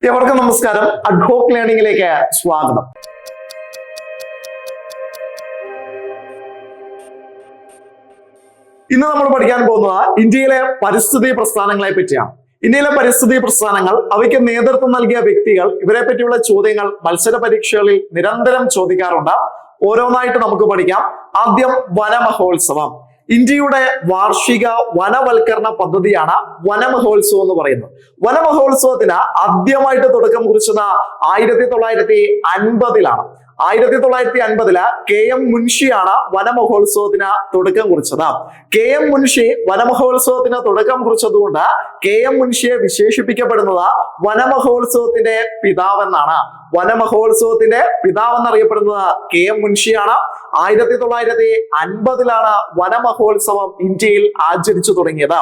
എവർക്കും നമസ്കാരം. അഡ്ഹോക്ക് ലേണിംഗിലേക്ക് സ്വാഗതം. ഇന്ന് നമ്മൾ പഠിക്കാൻ പോകുന്നത് ഇന്ത്യയിലെ പരിസ്ഥിതി പ്രസ്ഥാനങ്ങളെ പറ്റിയാണ്. ഇന്ത്യയിലെ പരിസ്ഥിതി പ്രസ്ഥാനങ്ങൾ, അവയ്ക്ക് നേതൃത്വം നൽകിയ വ്യക്തികൾ, ഇവരെ പറ്റിയുള്ള ചോദ്യങ്ങൾ മത്സര പരീക്ഷകളിൽ നിരന്തരം ചോദിക്കാറുണ്ട്. ഓരോന്നായിട്ട് നമുക്ക് പഠിക്കാം. ആദ്യം വനമഹോത്സവം. ഇന്ത്യയുടെ വാർഷിക വനവൽക്കരണ പദ്ധതിയാണ് വനമഹോത്സവം എന്ന് പറയുന്നത്. വനമഹോത്സവത്തിന് ആദ്യമായിട്ട് തുടക്കം കുറിച്ചത് 1950-ലാണ്. 1950 KM മുൻഷിയാണ് വനമഹോത്സവത്തിന് തുടക്കം കുറിച്ചത്. KM മുൻഷി വനമഹോത്സവത്തിന് തുടക്കം കുറിച്ചതുകൊണ്ട് KM മുൻഷിയെ വിശേഷിപ്പിക്കപ്പെടുന്നത് വനമഹോത്സവത്തിന്റെ പിതാവെന്നാണ്. വനമഹോത്സവത്തിന്റെ പിതാവെന്നറിയപ്പെടുന്നത് KM മുൻഷിയാണ്. 1950 വനമഹോത്സവം ഇന്ത്യയിൽ ആചരിച്ചു തുടങ്ങിയത്.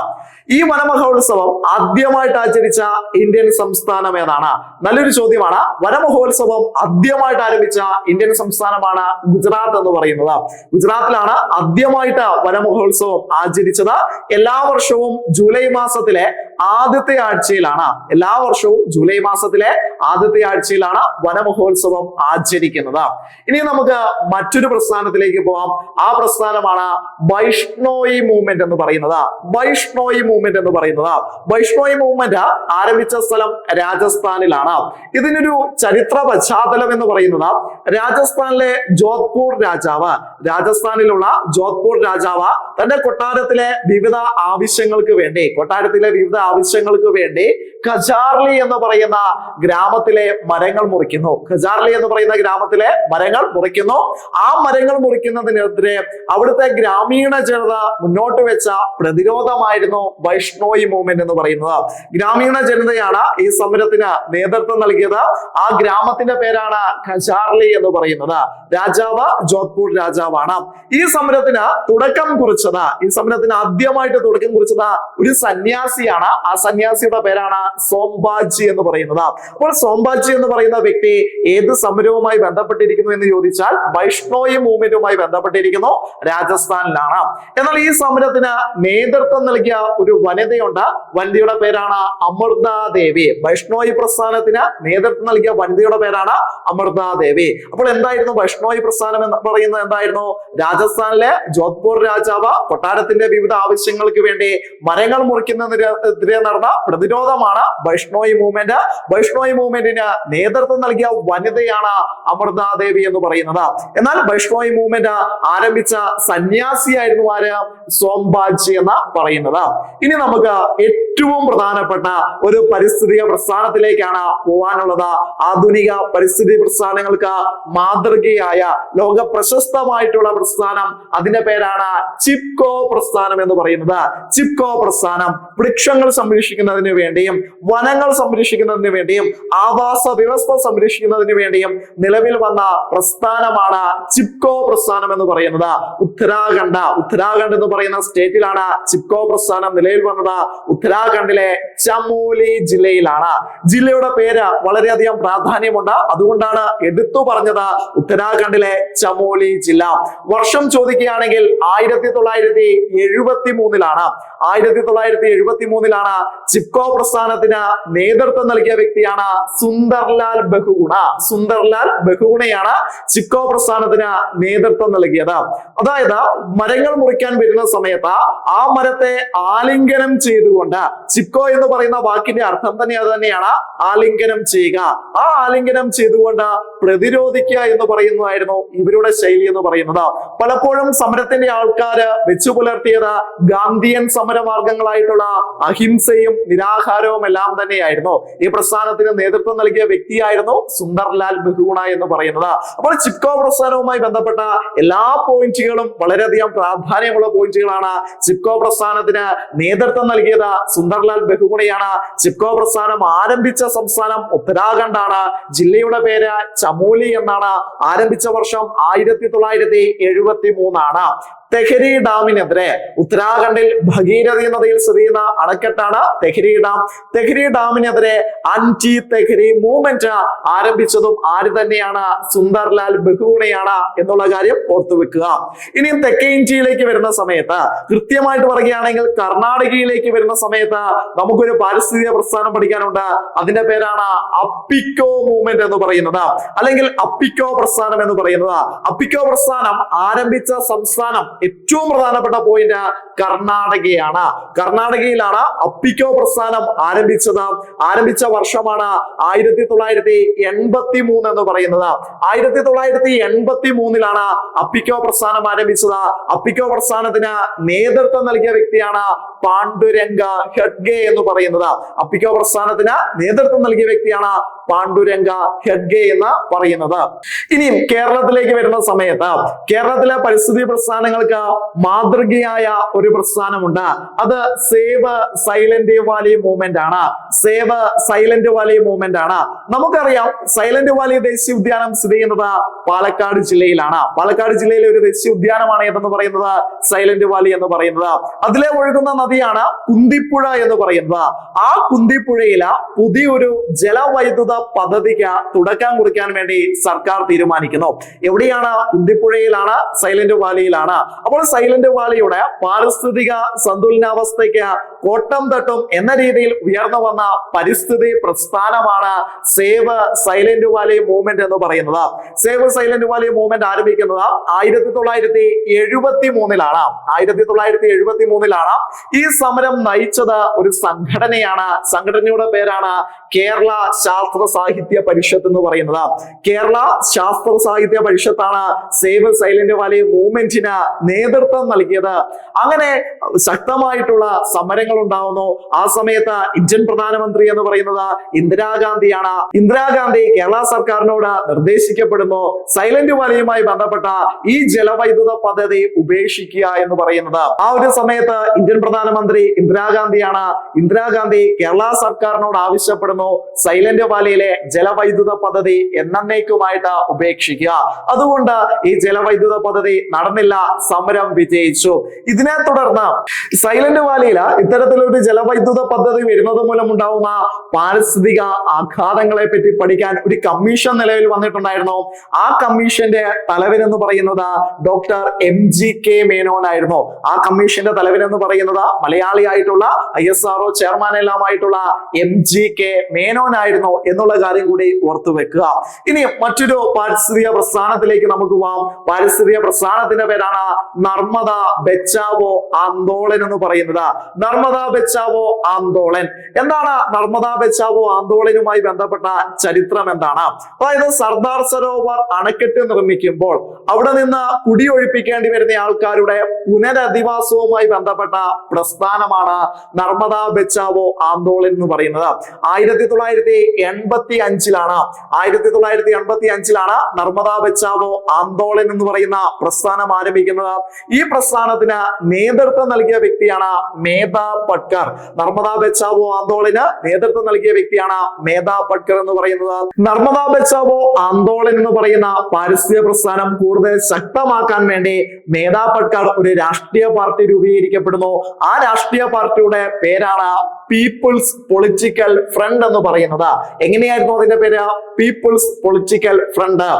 ഈ വനമഹോത്സവം ആദ്യമായിട്ട് ആചരിച്ച ഇന്ത്യൻ സംസ്ഥാനം ഏതാണ്? നല്ലൊരു ചോദ്യമാണ്. വനമഹോത്സവം ആദ്യമായിട്ട് ആരംഭിച്ച ഇന്ത്യൻ സംസ്ഥാനമാണ് ഗുജറാത്ത് എന്ന് പറയുന്നത്. ഗുജറാത്തിലാണ് ആദ്യമായിട്ട് വനമഹോത്സവം ആചരിച്ചത്. എല്ലാ വർഷവും ജൂലൈ മാസത്തിലെ ആദ്യത്തെ ആഴ്ചയിലാണ് വനമഹോത്സവം ആചരിക്കുന്നത്. ഇനി നമുക്ക് മറ്റൊരു പ്രസ്ഥാനത്തിലേക്ക് പോകാം. ആ പ്രസ്ഥാനമാണ് വൈഷ്ണോയി മൂവ്മെന്റ് എന്ന് പറയുന്നത്. വൈഷ്ണോയി മൂവ്മെന്റ് ആരംഭിച്ച സ്ഥലം രാജസ്ഥാനിലാണ്. ഇതിനൊരു ചരിത്ര പശ്ചാത്തലം എന്ന് പറയുന്നത്, രാജസ്ഥാനിലെ ജോധ്പൂർ രാജാവ് തന്റെ കൊട്ടാരത്തിലെ വിവിധ ആവശ്യങ്ങൾക്ക് വേണ്ടി ഖജാർലി എന്ന് പറയുന്ന ഗ്രാമത്തിലെ മരങ്ങൾ മുറിക്കുന്നു. ആ മരങ്ങൾ മുറിക്കുന്നതിനെതിരെ അവിടുത്തെ ഗ്രാമീണ ജനത മുന്നോട്ട് വെച്ച പ്രതിരോധമായിരുന്നു വൈഷ്ണോയി മൂവ്മെന്റ് എന്ന് പറയുന്നത്. ഗ്രാമീണ ജനതയാണ് ഈ സമരത്തിന് നേതൃത്വം നൽകിയത്. ആ ഗ്രാമത്തിന്റെ പേരാണ് ഖജാർലി എന്ന് പറയുന്നത്. രാജാവ് ജോധ്പൂർ രാജാവാണ്. ഈ സമരത്തിന് ആദ്യമായിട്ട് തുടക്കം കുറിച്ചത് ഒരു സന്യാസിയാണ്. ആ സന്യാസിയുടെ പേരാണ് സോംബാജി എന്ന് പറയുന്നത്. അപ്പോൾ സോംബാജി എന്ന് പറയുന്ന വ്യക്തി ഏത് സമരവുമായി ബന്ധപ്പെട്ടിരിക്കുന്നു എന്ന് ചോദിച്ചാൽ വൈഷ്ണോയി മൂവ്മെന്റുമായി ബന്ധപ്പെട്ടിരിക്കുന്നു. രാജസ്ഥാനിലാണ്. എന്നാൽ ഈ സമരത്തിന് നേതൃത്വം നൽകിയ ഒരു വനിതയുണ്ട്. വനിതയുടെ പേരാണ് അമൃത ദേവി. വൈഷ്ണോയി പ്രസ്ഥാനത്തിന് നേതൃത്വം നൽകിയ വനിതയുടെ പേരാണ് അമൃത ദേവി. അപ്പോൾ എന്തായിരുന്നു വൈഷ്ണോയി പ്രസ്ഥാനം എന്ന് പറയുന്നത്? എന്തായിരുന്നു? രാജസ്ഥാനിലെ ജോധ്പൂർ രാജാവ് കൊട്ടാരത്തിന്റെ വിവിധ ആവശ്യങ്ങൾക്ക് വേണ്ടി മരങ്ങൾ മുറിക്കുന്നതിനെതിരെ നടന്ന പ്രതിരോധമാണ് വൈഷ്ണോയി മൂവ്മെന്റ്. വൈഷ്ണോയി മൂവ്മെന്റിന് നേതൃത്വം നൽകിയ വനിതയാണ് അമൃത ദേവി എന്ന് പറയുന്നത്. എന്നാൽ വൈഷ്ണോയി മൂവ്മെന്റ് ആരംഭിച്ച സന്യാസിയായിരുന്നു ആര്? സോംബാജി എന്ന് പറയുന്നത്. ഇനി നമുക്ക് ഏറ്റവും പ്രധാനപ്പെട്ട ഒരു പരിസ്ഥിതി പ്രസ്ഥാനത്തിലേക്കാണ് പോവാനുള്ളത്. ആധുനിക പരിസ്ഥിതി പ്രസ്ഥാനങ്ങൾക്ക് മാതൃകയായ ലോക പ്രശസ്തമായിട്ടുള്ള പ്രസ്ഥാനം, അതിന്റെ പേരാണ് ചിപ്കോ പ്രസ്ഥാനം എന്ന് പറയുന്നത്. ചിപ്കോ പ്രസ്ഥാനം വൃക്ഷങ്ങൾ സംരക്ഷിക്കുന്നതിന് വേണ്ടിയും വനങ്ങൾ സംരക്ഷിക്കുന്നതിന് വേണ്ടിയും ആവാസ വ്യവസ്ഥ സംരക്ഷിക്കുന്നതിന് വേണ്ടിയും നിലവിൽ വന്ന പ്രസ്ഥാനമാണ് ചിപ്കോ പ്രസ്ഥാനം എന്ന് പറയുന്നത്. ഉത്തരാഖണ്ഡ് എന്ന് പറയുന്ന സ്റ്റേറ്റിലാണ് ചിപ്കോ പ്രസ്ഥാനം നിലവിൽ വന്നത്. ഉത്തരാഖണ്ഡിലെ ചമോലി ജില്ലയിലാണ്. ജില്ലയുടെ പേര് വളരെയധികം പ്രാധാന്യമുണ്ട്. അതുകൊണ്ടാണ് എടുത്തു പറഞ്ഞത് ഉത്തരാഖണ്ഡിലെ ചമോലി ജില്ല. വർഷം ചോദിക്കുകയാണെങ്കിൽ 1973 ചിപ്കോ പ്രസ്ഥാനത്തിന് നേതൃത്വം നൽകിയ വ്യക്തിയാണ് സുന്ദർലാൽ ബഹുഗുണയാണ് ചിപ്കോ പ്രസ്ഥാനത്തിന് നേതൃത്വം നൽകിയത്. അതായത് മരങ്ങൾ മുറിക്കാൻ വരുന്ന സമയത്ത് ആ മരത്തെ ആലിംഗനം ചെയ്തുകൊണ്ട്, ചിപ്കോ എന്ന് പറയുന്ന വാക്കിന്റെ അർത്ഥം തന്നെ അത് തന്നെയാണ്, ആലിംഗനം ചെയ്യുക. ആ ആലിംഗനം ചെയ്തുകൊണ്ട് പ്രതിരോധിക്കുക എന്ന് പറയുന്നതായിരുന്നു ഇവരുടെ ശൈലി എന്ന് പറയുന്നത്. പലപ്പോഴും സമരത്തിന്റെ ആൾക്കാര് വെച്ചു പുലർത്തിയത് ഗാന്ധിയൻ സമരമാർഗങ്ങളായിട്ടുള്ള അഹിംസയും നിരാഹാരവും എല്ലാം തന്നെയായിരുന്നു. ഈ പ്രസ്ഥാനത്തിന് നേതൃത്വം നൽകിയ വ്യക്തിയായിരുന്നു സുന്ദർലാൽ ബഹുഗുണ എന്ന് പറയുന്നത്. അപ്പോൾ ചിപ്കോ പ്രസ്ഥാനവുമായി ബന്ധപ്പെട്ട എല്ലാ പോയിന്റുകളും വളരെയധികം പ്രാധാന്യമുള്ള പോയിന്റുകളാണ്. ചിപ്കോ പ്രസ്ഥാനത്തിന് നേതൃത്വം നൽകിയത് സുന്ദർലാൽ ബഹുഗുണയാണ്. ചിപ്കോ പ്രസ്ഥാനം ആരംഭിച്ച സംസ്ഥാനം ഉത്തരാഖണ്ഡാണ്. ജില്ലയുടെ പേര് ചമോലി എന്നാണ്. ആരംഭിച്ച വർഷം 1973. തെഹരി ഡാമിനെതിരെ. ഉത്തരാഖണ്ഡിൽ ഭഗീരഥി നദിയിൽ സ്ഥിതി ചെയ്യുന്ന അണക്കെട്ടാണ് തെഹരി ഡാം. തെഹരി ഡാമിനെതിരെ ആന്റി തെഹരി മൂവ്മെന്റ് ആരംഭിച്ചതും ആര് തന്നെയാണ്? സുന്ദർലാൽ ബഹുഗുണയാണ് എന്നുള്ള കാര്യം ഓർത്തുവെക്കുക. ഇനിയും തെക്കേ ഇന്ത്യയിലേക്ക് വരുന്ന സമയത്ത്, കൃത്യമായിട്ട് പറയുകയാണെങ്കിൽ കർണാടകയിലേക്ക് വരുന്ന സമയത്ത് നമുക്കൊരു പാരിസ്ഥിതിക പ്രസ്ഥാനം പഠിക്കാനുണ്ട്. അതിന്റെ പേരാണ് അപ്പിക്കോ മൂവ്മെന്റ് എന്ന് പറയുന്നത്, അല്ലെങ്കിൽ അപ്പിക്കോ പ്രസ്ഥാനം എന്ന് പറയുന്നത്. അപ്പിക്കോ പ്രസ്ഥാനം ആരംഭിച്ച സംസ്ഥാനം, ഏറ്റവും പ്രധാനപ്പെട്ട പോയിന്റ്, കർണാടകയാണ്. കർണാടകയിലാണ് അപ്പിക്കോ പ്രസ്ഥാനം ആരംഭിച്ചത്. ആരംഭിച്ച വർഷമാണ് 1983 എന്ന് പറയുന്നത്. 1983 അപ്പിക്കോ പ്രസ്ഥാനം ആരംഭിച്ചത്. അപ്പിക്കോ പ്രസ്ഥാനത്തിന് നേതൃത്വം നൽകിയ വ്യക്തിയാണ് പാണ്ഡുരംഗ ഹെഡ്ഗെ എന്ന് പറയുന്നത്. അപ്പിക്കോ പ്രസ്ഥാനത്തിന് നേതൃത്വം നൽകിയ വ്യക്തിയാണ് പാണ്ഡുരംഗ ഹെഡ്ഗെ എന്ന് പറയുന്നത്. ഇനിയും കേരളത്തിലേക്ക് വരുന്ന സമയത്ത്, കേരളത്തിലെ പരിസ്ഥിതി പ്രസ്ഥാനങ്ങൾക്ക് മാതൃകയായ ഒരു പ്രസ്ഥാനമുണ്ട്. അത് സേവ് സൈലന്റ് വാലി മൂവ്മെന്റ് ആണ്. സേവ് സൈലന്റ് വാലി മൂവ്മെന്റ് ആണ്. നമുക്കറിയാം സൈലന്റ് വാലി ദേശീയ ഉദ്യാനം സ്ഥിതി ചെയ്യുന്നത് പാലക്കാട് ജില്ലയിലാണ്. പാലക്കാട് ജില്ലയിലെ ഒരു ദേശീയ ഉദ്യാനമാണ് ഏതെന്ന് പറയുന്നത്? സൈലന്റ് വാലി എന്ന് പറയുന്നത്. അതിലെ ഒഴുകുന്ന നദിയാണ് കുന്തിപ്പുഴ എന്ന് പറയുന്നത്. ആ കുന്തിപ്പുഴയില് പുതിയൊരു ജലവൈദ്യുത പദ്ധതിക്ക് തുടക്കം കുറിക്കാൻ വേണ്ടി സർക്കാർ തീരുമാനിക്കുന്നു. എവിടെയാണ്? കുന്തിപ്പുഴയിലാണ്, സൈലന്റ് വാലിയിലാണ്. അപ്പോൾ സൈലന്റ് വാലിയുടെ പാരിസ്ഥിതിക സന്തുലനാവസ്ഥയ്ക്ക് കോട്ടം തട്ടും എന്ന രീതിയിൽ ഉയർന്നു വന്ന പരിസ്ഥിതി പ്രസ്ഥാനമാണ് സേവ് സൈലന്റ് വാലി മൂവ്മെന്റ് എന്ന് പറയുന്നത്. സേവ് സൈലന്റ് വാലി മൂവ്മെന്റ് ആരംഭിക്കുന്നത് 1973 1973 ഈ സമരം നയിച്ചത് ഒരു സംഘടനയാണ്. സംഘടനയുടെ പേരാണ് കേരള ശാസ്ത്ര സാഹിത്യ പരിഷത്ത് എന്ന് പറയുന്നത്. കേരള ശാസ്ത്ര സാഹിത്യ പരിഷത്താണ് സേവ് സൈലന്റ് വാലി മൂവ്മെന്റിന് നേതൃത്വം നൽകിയത്. അങ്ങനെ ശക്തമായിട്ടുള്ള സമരങ്ങൾ ഉണ്ടാവുന്നു. ആ സമയത്ത് ഇന്ത്യൻ പ്രധാനമന്ത്രി എന്ന് പറയുന്നത് ഇന്ദിരാഗാന്ധിയാണ്. ഇന്ദിരാഗാന്ധി കേരള സർക്കാരിനോട് നിർദ്ദേശിക്കപ്പെടുന്നു സൈലന്റ് വാലിയുമായി ബന്ധപ്പെട്ട ഈ ജലവൈദ്യുത പദ്ധതി ഉപേക്ഷിക്കുക എന്ന് പറയുന്നത്. ആ ഒരു സമയത്ത് ഇന്ത്യൻ പ്രധാനമന്ത്രി ഇന്ദിരാഗാന്ധിയാണ്. ഇന്ദിരാഗാന്ധി കേരള സർക്കാരിനോട് ആവശ്യപ്പെടുന്നു സൈലന്റ് വാലിയിലെ ജലവൈദ്യുത പദ്ധതി എന്നേക്കുമായിട്ട് ഉപേക്ഷിക്കുക. അതുകൊണ്ട് ഈ ജലവൈദ്യുത പദ്ധതി നടന്നില്ല, സമരം വിജയിച്ചു. ഇതിനെ തുടർന്ന് സൈലന്റ് വാലിയിൽ ഇത്തരത്തിലൊരു ജലവൈദ്യുത പദ്ധതി വരുന്നത് മൂലം ഉണ്ടാവുന്ന പാരിസ്ഥിതിക ആഘാതങ്ങളെ പറ്റി പഠിക്കാൻ ഒരു കമ്മീഷൻ നിലവിൽ വന്നിട്ടുണ്ടായിരുന്നു. ആ കമ്മീഷന്റെ തലവൻ എന്ന് പറയുന്നത് ഡോക്ടർ MGK മേനോൻ ആയിരുന്നു. ആ കമ്മീഷന്റെ തലവൻ എന്ന് പറയുന്നത് മലയാളിയായിട്ടുള്ള ISRO ചെയർമാൻ എല്ലാമായിട്ടുള്ള MGK മേനോൻ ആയിരുന്നു എന്നുള്ള കാര്യം കൂടി ഓർത്തു വെക്കുക. ഇനി മറ്റൊരു പാരിസ്ഥിതിക പ്രസ്ഥാനത്തിലേക്ക് നമുക്ക് പോവാം. പാരിസ്ഥിതിക പ്രസ്ഥാനത്തിന്റെ പേരാണ് നർമ്മദ ബച്ചാവോ ആന്തോളൻ എന്ന് പറയുന്നത്. നർമ്മദ ബച്ചാവോ ആന്തോളൻ എന്താണ്? നർമ്മദ ബച്ചാവോ ആന്തോളനുമായി ബന്ധപ്പെട്ട ചരിത്രം എന്താണ്? അതായത് സർദാർ സരോവർ അണക്കെട്ട് നിർമ്മിക്കുമ്പോൾ അവിടെ നിന്ന് കുടിയൊഴിപ്പിക്കേണ്ടി വരുന്ന ആൾക്കാരുടെ പുനരധിവാസവുമായി ബന്ധപ്പെട്ട പ്രസ്ഥാനമാണ് നർമ്മദ ബച്ചാവോ ആന്തോളൻ എന്ന് പറയുന്നത്. 1985 നർമ്മദ ബച്ചാവോ ആന്തോളൻ എന്ന് പറയുന്ന പ്രസ്ഥാനം ആരംഭിക്കുന്നത്. ഈ പ്രസ്ഥാനത്തിന് നേതൃത്വം നൽകിയ വ്യക്തിയാണ് മേധാ പട്കർ. നർമ്മദ ബച്ചാവോ ആന്തോളന് നേതൃത്വം നൽകിയ വ്യക്തിയാണ് മേധാ പട്കർ എന്ന് പറയുന്നത്. നർമ്മദ ബച്ചാവോ ആന്തോളൻ എന്ന് പറയുന്ന പാരിസ്ഥിതിക പ്രസ്ഥാനം കൂടുതൽ ശക്തമാക്കാൻ വേണ്ടി മേധാ പട്കർ ഒരു രാഷ്ട്രീയ പാർട്ടി രൂപീകരിക്കപ്പെടുന്നു. ആ രാഷ്ട്രീയ പാർട്ടിയുടെ പേരാണ് പീപ്പിൾസ് പൊളിറ്റിക്കൽ ഫ്രണ്ട് എന്ന് പറയുന്നത്. എങ്ങനെയായിരുന്നു അതിന്റെ പേര്? People's Political Front.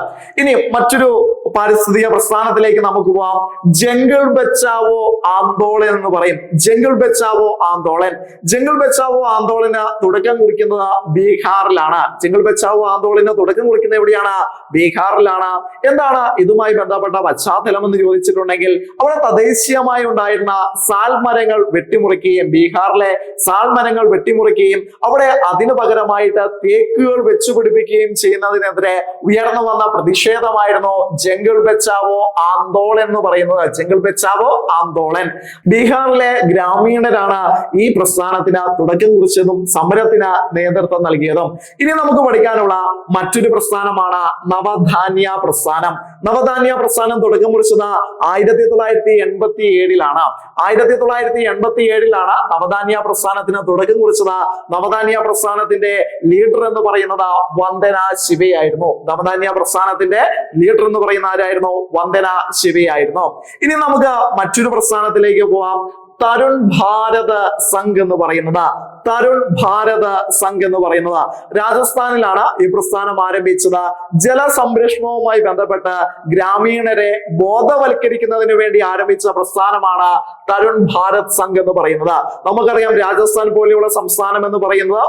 ഇനി മറ്റൊരു പാരിസ്ഥിതിക പ്രസ്ഥാനത്തിലേക്ക് നമുക്ക് പോവാം. ജംഗിൾ ബച്ചാവോ ആന്തോളൻ എന്ന് പറയും. ജംഗിൾ ബച്ചാവോ ആന്തോളൻ. ജംഗിൾ ബച്ചാവോ ആന്തോളന് തുടക്കം കുറിക്കുന്നത് ബീഹാറിലാണ്. ജംഗിൾ ബച്ചാവോ ആന്തോളന് തുടക്കം കുറിക്കുന്നത് എവിടെയാണ്? ബീഹാറിലാണ്. എന്താണ് ഇതുമായി ബന്ധപ്പെട്ട പശ്ചാത്തലം എന്ന് ചോദിച്ചിട്ടുണ്ടെങ്കിൽ, അവിടെ തദ്ദേശീയമായി ഉണ്ടായിരുന്ന സാൽ മരങ്ങൾ വെട്ടിമുറിക്കുകയും, ബീഹാറിലെ സാൽ മരങ്ങൾ വെട്ടിമുറിക്കുകയും അവിടെ അതിനു പകരമായിട്ട് തേക്കുകൾ വെച്ചുപിടിപ്പിക്കുകയും ചെയ്യുന്നതിനെതിരെ ഉയർന്നു വന്ന പ്രതിഷേധമായിരുന്നു ജംഗിൾ ബച്ചാവോ ആന്തോളൻ എന്ന് പറയുന്നത്. ജംഗിൾ ബച്ചാവോ ആന്തോളൻ. ബീഹാറിലെ ഗ്രാമീണരാണ് ഈ പ്രസ്ഥാനത്തിന് തുടക്കം കുറിച്ചതും സമരത്തിന് നേതൃത്വം നൽകിയതും. ഇനി നമുക്ക് പഠിക്കാനുള്ള മറ്റൊരു പ്രസ്ഥാനമാണ് നവധാന്യ പ്രസ്ഥാനം. നവധാന്യ പ്രസ്ഥാനം തുടക്കം കുറിച്ചത് 1987-ലാണ്. 1987-ലാണ് നവധാന്യ പ്രസ്ഥാനത്തിന് തുടക്കം കുറിച്ചത്. നവധാന്യ പ്രസ്ഥാനത്തിന്റെ ലീഡർ എന്ന് പറയുന്നത് വന്ദന ശിവയായിരുന്നു. നവധാന്യ പ്രസ്ഥാനത്തിന്റെ ലീഡർ എന്ന് പറയുന്ന ആരായിരുന്നു? വന്ദന ശിവയായിരുന്നു. ഇനി നമുക്ക് മറ്റൊരു പ്രസ്ഥാനത്തിലേക്ക് പോവാം. തരുൺ ഭാരത് സംഘ് എന്ന് പറയുന്നത്. തരുൺ ഭാരത് സംഘ് എന്ന് പറയുന്നത് രാജസ്ഥാനിലാണ് ഈ പ്രസ്ഥാനം ആരംഭിച്ചത്. ജലസംരക്ഷണവുമായി ബന്ധപ്പെട്ട് ഗ്രാമീണരെ ബോധവൽക്കരിക്കുന്നതിന് വേണ്ടി ആരംഭിച്ച പ്രസ്ഥാനമാണ് തരുൺ ഭാരത് സംഘ് എന്ന് പറയുന്നത്. നമുക്കറിയാം രാജസ്ഥാൻ പോലെയുള്ള സംസ്ഥാനം എന്ന് പറയുന്നത്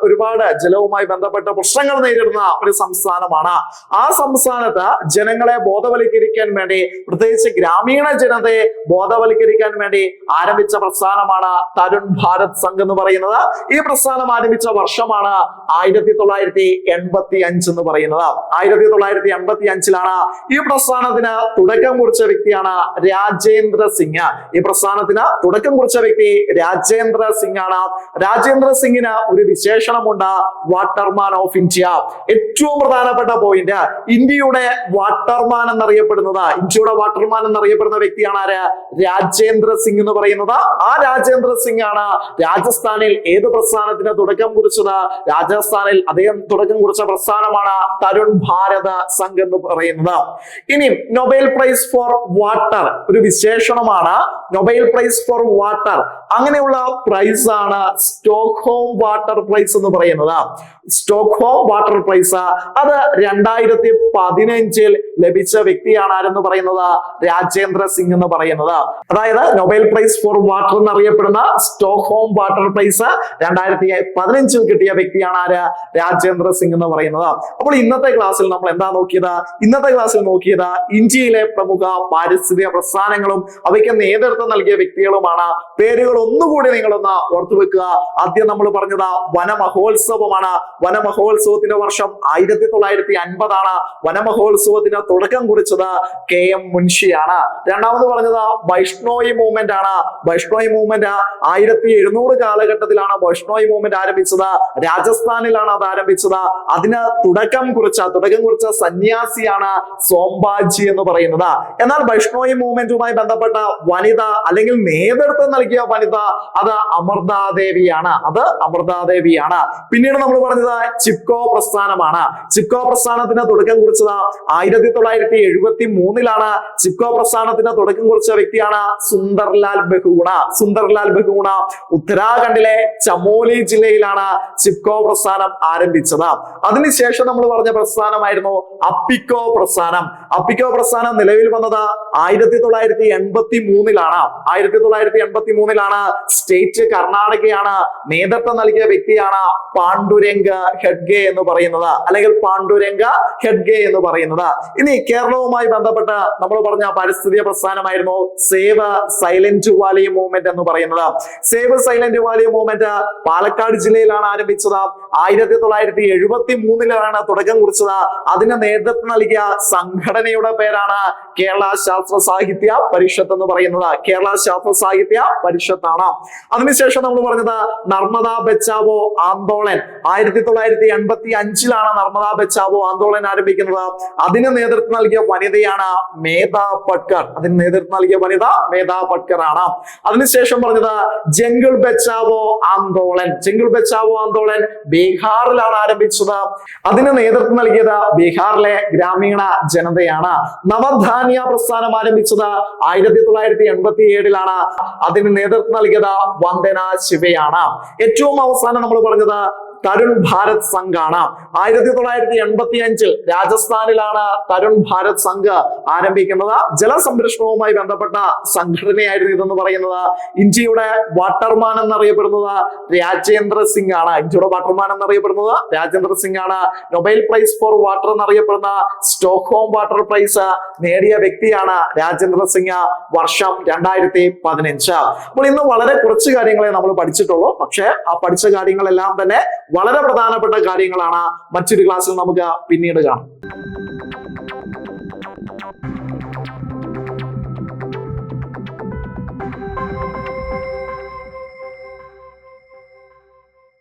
ഒരുപാട് ജലവുമായി ബന്ധപ്പെട്ട പ്രശ്നങ്ങൾ നേരിടുന്ന ഒരു സംസ്ഥാനമാണ്. ആ സംസ്ഥാനത്ത് ജനങ്ങളെ ബോധവൽക്കരിക്കാൻ വേണ്ടി, പ്രത്യേകിച്ച് ഗ്രാമീണ ജനതയെ ബോധവൽക്കരിക്കാൻ വേണ്ടി ആരംഭിച്ച പ്രസ്ഥാനമാണ് തരുൺ ഭാരത് സംഘ് എന്ന് പറയുന്നത്. ഈ പ്രസ്ഥാനം ആരംഭിച്ച വർഷമാണ് 1985 എന്ന് പറയുന്നത്. 1985-ലാണ് ഈ പ്രസ്ഥാനത്തിന് തുടക്കം കുറിച്ച വ്യക്തിയാണ് രാജേന്ദ്ര സിംഗ്. ഈ പ്രസ്ഥാനത്തിന് തുടക്കം കുറിച്ച വ്യക്തി രാജേന്ദ്ര സിംഗ് ആണ്. രാജേന്ദ്ര സിംഗിന് ഒരു വിശേഷണമുണ്ട്, വാട്ടർമാൻ ഓഫ് ഇന്ത്യ. ഏറ്റവും പ്രധാനപ്പെട്ട പോയിന്റ്, ഇന്ത്യയുടെ വാട്ടർമാൻ എന്നറിയപ്പെടുന്ന വ്യക്തിയാണ് ആര്? രാജേന്ദ്ര സിംഗ് എന്ന് പറയുന്നത്. ആ രാജേന്ദ്ര സിംഗ് ആണ് രാജസ്ഥാനിൽ ഏത് പ്രസ്ഥാനത്തിന് തുടക്കം കുറിച്ചത്? രാജസ്ഥാനിൽ അദ്ദേഹം തുടക്കം കുറിച്ച പ്രസ്ഥാനമാണ് തരുൺ ഭാരത് സംഘ് എന്ന് പറയുന്നത്. ഇനി നൊബേൽ പ്രൈസ് ഫോർ വാട്ടർ ഒരു വിശേഷണമാണ്. നൊബേൽ പ്രൈസ് ഫോർ വാട്ടർ, അങ്ങനെയുള്ള പ്രൈസ് ആണ് സ്റ്റോക്ക്ഹോം വാട്ടർ പ്രൈസ് എന്ന് പറയുന്നത്. സ്റ്റോക്ക്ഹോം വാട്ടർ പ്രൈസ് അത് 2015 ലഭിച്ച വ്യക്തിയാണ് ആരെന്ന് പറയുന്നത്? രാജേന്ദ്ര സിംഗ് എന്ന് പറയുന്നത്. അതായത് നൊബേൽ പ്രൈസ് ഫോർ വാട്ടർ എന്നറിയപ്പെടുന്ന സ്റ്റോക്ക്ഹോം വാട്ടർ പ്രൈസ് 2015 കിട്ടിയ വ്യക്തിയാണ് ആര്? രാജേന്ദ്ര സിംഗ് എന്ന് പറയുന്നത്. അപ്പോൾ ഇന്നത്തെ ക്ലാസ്സിൽ നമ്മൾ എന്താ നോക്കിയത്? ഇന്ത്യയിലെ പ്രമുഖ പാരിസ്ഥിതിക പ്രസ്ഥാനങ്ങളും അവയ്ക്ക് നേതൃത്വം നൽകിയ വ്യക്തികളുമാണ്. പേരുകൾ ഒന്നുകൂടി നിങ്ങളൊന്ന് ഓർത്തു വെക്കുക. ആദ്യം നമ്മൾ പറഞ്ഞത് വനമഹോത്സവമാണ്. വനമഹോത്സവത്തിന്റെ വർഷം 1950 വനമഹോത്സവത്തിന് തുടക്കം കുറിച്ചത് KM മുൻഷിയാണ്. രണ്ടാമത് പറഞ്ഞത് വൈഷ്ണോയി മൂവ്മെന്റ് ആണ്. വൈഷ്ണോയി മൂവ്മെന്റ് 1700 കാലഘട്ടത്തിലാണ് വൈഷ്ണോയി മൂവ്മെന്റ് ആരംഭിച്ചത്. രാജസ്ഥാനിലാണ് അത് ആരംഭിച്ചത്. അതിന് തുടക്കം കുറിച്ച സന്യാസിയാണ് സോംബാജി എന്ന് പറയുന്നത്. എന്നാൽ വൈഷ്ണോയി മൂവ്മെന്റുമായി ബന്ധപ്പെട്ട വനിത അല്ലെങ്കിൽ നേതൃത്വം നൽകിയ വനിത അത് അമൃതാദേവിയാണ്. പിന്നീട് നമ്മൾ പറഞ്ഞത് ചിപ്കോ പ്രസ്ഥാനമാണ്. ചിപ്കോ പ്രസ്ഥാനത്തിന് തുടക്കം കുറിച്ചത് 1973 ചിപ്കോ പ്രസ്ഥാനത്തിന് തുടക്കം കുറിച്ച വ്യക്തിയാണ് സുന്ദർലാൽ ബഹുഗുണ. ഉത്തരാഖണ്ഡിലെ ചമോലി ജില്ലയിലാണ് ചിപ്കോ പ്രസ്ഥാനം ആരംഭിച്ചത്. അതിനുശേഷം നമ്മൾ പറഞ്ഞ പ്രസ്ഥാനമായിരുന്നു അപ്പിക്കോ പ്രസ്ഥാനം. അപ്പിക്കോ പ്രസ്ഥാനം നിലവിൽ വന്നത് 1983 സ്റ്റേറ്റ് കർണാടകയാണ്. നേതൃത്വം നൽകിയ വ്യക്തിയാണ് പാണ്ഡുരംഗ ഹെഡ്ഗെ എന്ന് പറയുന്നത്. ഇനി കേരളവുമായി ബന്ധപ്പെട്ട് നമ്മൾ പറഞ്ഞ പരിസ്ഥിതി പ്രസ്ഥാനമായിരുന്നു സേവ് സൈലന്റ് വാലി മൂവ്മെന്റ് എന്ന് പറയുന്നത്. Save silent Valley movement Palakkad ജില്ലയിലാണ് ആരംഭിച്ചത്. 1973 തുടക്കം കുറിച്ചത്. അതിന് നേതൃത്വം നൽകിയ സംഘടനയുടെ പേരാണ് കേരള ശാസ്ത്ര സാഹിത്യ പരിഷത്ത് എന്ന് പറയുന്നത്. ആണ്. അതിനുശേഷം നമ്മൾ പറഞ്ഞത് നർമ്മദാ ബച്ചാവോ ആന്തോളൻ. 1985 നർമ്മദാ ബച്ചാവോ ആന്തോളൻ ആരംഭിക്കുന്നത്. അതിന് നേതൃത്വം നൽകിയ വനിതയാണ് മേധാ പട്കർ. ആണ്. അതിനുശേഷം പറഞ്ഞത് ജംഗിൾ ബച്ചാവോ ആന്തോളൻ. ബീഹാറിലാണ് ആരംഭിച്ചത്. അതിന് നേതൃത്വം നൽകിയത് ബീഹാറിലെ ഗ്രാമീണ ജനതയാണ്. നവധാന്യ പ്രസ്ഥാനം ആരംഭിച്ചത് 1987 അതിന് നേതൃത്വം നൽകിയത് വന്ദന ശിവയാണ്. ഏറ്റവും അവസാനം നമ്മൾ പറഞ്ഞത് തരുൺ ഭാരത് സംഘ് ആണ്. 1985 രാജസ്ഥാനിലാണ് തരുൺ ഭാരത് സംഘ് ആരംഭിക്കുന്നത്. ജലസംരക്ഷണവുമായി ബന്ധപ്പെട്ട സംഘടനയായിരുന്നു ഇതെന്ന് പറയുന്നത്. ഇന്ത്യയുടെ വാട്ടർമാൻ എന്നറിയപ്പെടുന്നത് രാജേന്ദ്ര സിംഗ് ആണ്. നൊബേൽ പ്രൈസ് ഫോർ വാട്ടർ എന്നറിയപ്പെടുന്ന സ്റ്റോക്ക്ഹോം വാട്ടർ പ്രൈസ് നേടിയ വ്യക്തിയാണ് രാജേന്ദ്ര സിംഗ്. വർഷം 2015. അപ്പോൾ ഇന്ന് വളരെ കുറച്ച് കാര്യങ്ങളെ നമ്മൾ പഠിച്ചിട്ടുള്ളൂ. പക്ഷെ ആ പഠിച്ച കാര്യങ്ങളെല്ലാം തന്നെ വളരെ പ്രധാനപ്പെട്ട കാര്യങ്ങളാണ്. മറ്റൊരു ക്ലാസ്സിൽ നമുക്ക് പിന്നീട് കാണാം.